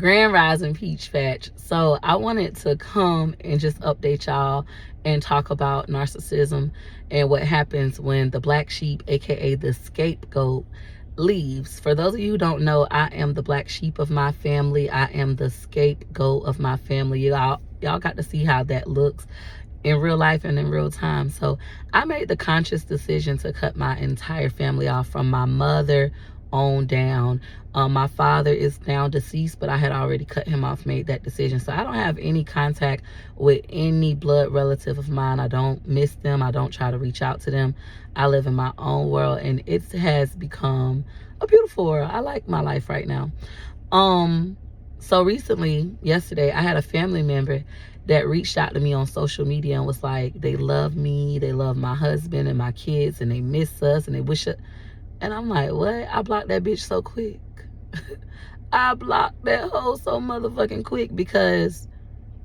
Grand Rising Peach Fatch. So I wanted to come and just update y'all and talk about narcissism and what happens when the black sheep, aka the scapegoat, leaves. For those of you who don't know, I am the black sheep of my family. I am the scapegoat of my family. Y'all got to see how that looks in real life and in real time. So I made the conscious decision to cut my entire family off from my mother on down. My father is now deceased, but I had already cut him off, made that decision. So I don't have any contact with any blood relative of mine. I don't miss them. I don't try to reach out to them. I live in my own world, and it has become a beautiful world. I like my life right now. So recently, yesterday, I had a family member that reached out to me on social media and was like, they love me, they love my husband and my kids, and they miss us, and they wish it. And I'm like, what? I blocked that bitch so quick. I blocked that hoe so motherfucking quick because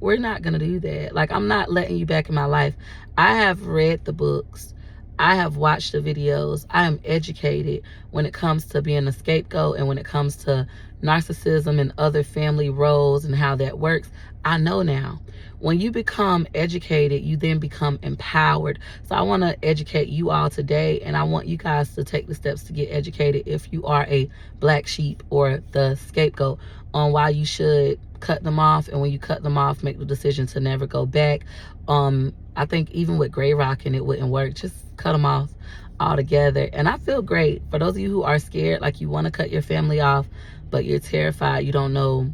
we're not gonna do that. Like, I'm not letting you back in my life. I have read the books. I have watched the videos. I am educated when it comes to being a scapegoat and when it comes to narcissism and other family roles and how that works. I know now. When you become educated, you then become empowered. So I want to educate you all today, and I want you guys to take the steps to get educated if you are a black sheep or the scapegoat, on why you should cut them off, and when you cut them off, make the decision to never go back. I think even with gray rocking, it wouldn't work. Just cut them off altogether. And I feel great. For those of you who are scared, like you want to cut your family off, but you're terrified, you don't know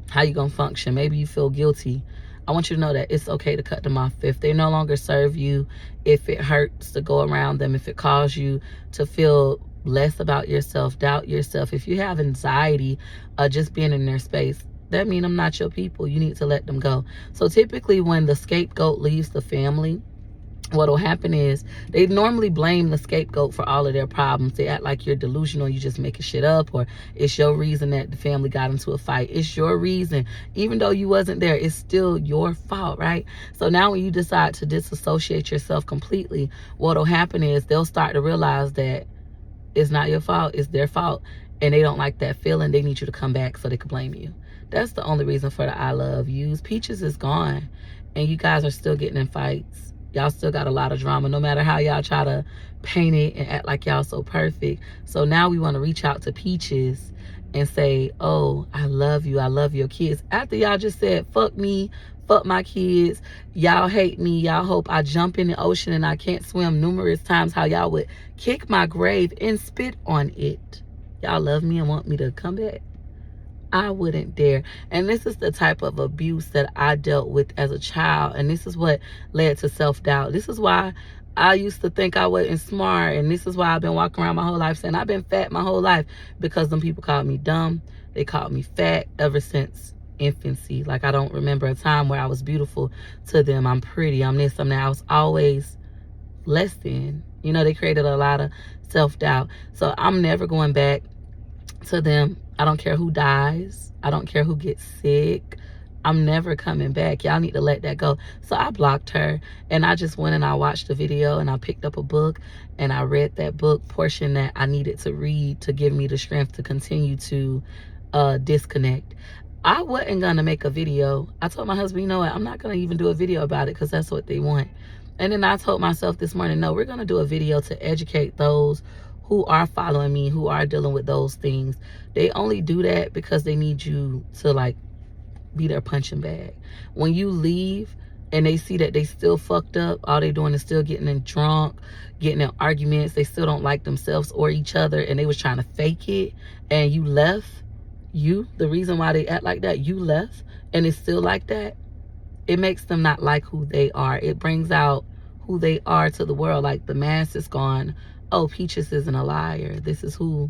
how you're going to function. Maybe you feel guilty. I want you to know that it's okay to cut them off. If they no longer serve you, if it hurts to go around them, if it causes you to feel less about yourself, doubt yourself, if you have anxiety just being in their space, that means I'm not your people. You need to let them go. So typically when the scapegoat leaves the family, what will happen is they normally blame the scapegoat for all of their problems. They act like you're delusional, you just making shit up, or it's your reason that the family got into a fight. It's your reason. Even though you wasn't there, it's still your fault, right? So now when you decide to disassociate yourself completely, what will happen is they'll start to realize that it's not your fault, it's their fault. And they don't like that feeling. They need you to come back so they can blame you. That's the only reason for the I love yous. Peaches is gone, and you guys are still getting in fights. Y'all still got a lot of drama, no matter how y'all try to paint it and act like y'all so perfect. So now we want to reach out to Peaches and say, oh, I love you, I love your kids. After y'all just said, fuck me, fuck my kids, y'all hate me, y'all hope I jump in the ocean and I can't swim numerous times, how y'all would kick my grave and spit on it. Y'all love me and want me to come back? I wouldn't dare. And this is the type of abuse that I dealt with as a child. And this is what led to self-doubt. This is why I used to think I wasn't smart. And this is why I've been walking around my whole life saying I've been fat my whole life, because them people called me dumb. They called me fat ever since infancy. Like, I don't remember a time where I was beautiful to them. I'm pretty, I'm this, I'm that. I was always less than. You know, they created a lot of self-doubt. So I'm never going back to them. I don't care who dies. I don't care who gets sick. I'm never coming back. Y'all need to let that go. So I blocked her, and I just went and I watched the video, and I picked up a book and I read that book portion that I needed to read to give me the strength to continue to disconnect. I wasn't gonna make a video. I told my husband, you know what, I'm not gonna even do a video about it because that's what they want. And then I told myself this morning, no, we're gonna do a video to educate those who are following me, who are dealing with those things. They only do that because they need you to, like, be their punching bag. When you leave and they see that they still fucked up, all they doing is still getting in drunk, getting in arguments, they still don't like themselves or each other, and they was trying to fake it, and you left, the reason why they act like that, you left, and it's still like that, it makes them not like who they are. It brings out who they are to the world. Like, the mask is gone. Oh, Peaches isn't a liar. This is who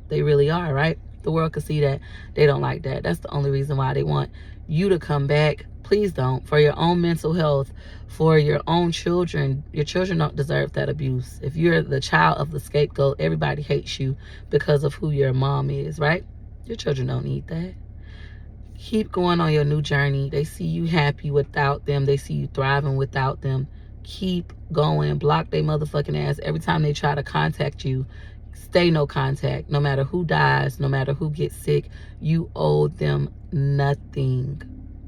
they really are, right? The world can see that. They don't like that. That's the only reason why they want you to come back. Please don't. For your own mental health, for your own children. Your children don't deserve that abuse. If you're the child of the scapegoat, everybody hates you because of who your mom is, right? Your children don't need that. Keep going on your new journey. They see you happy without them. They see you thriving without them. Keep going. Block their motherfucking ass. Every time they try to contact you, stay no contact. No matter who dies, no matter who gets sick, you owe them nothing.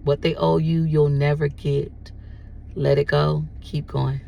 What they owe you, you'll never get. Let it go. Keep going.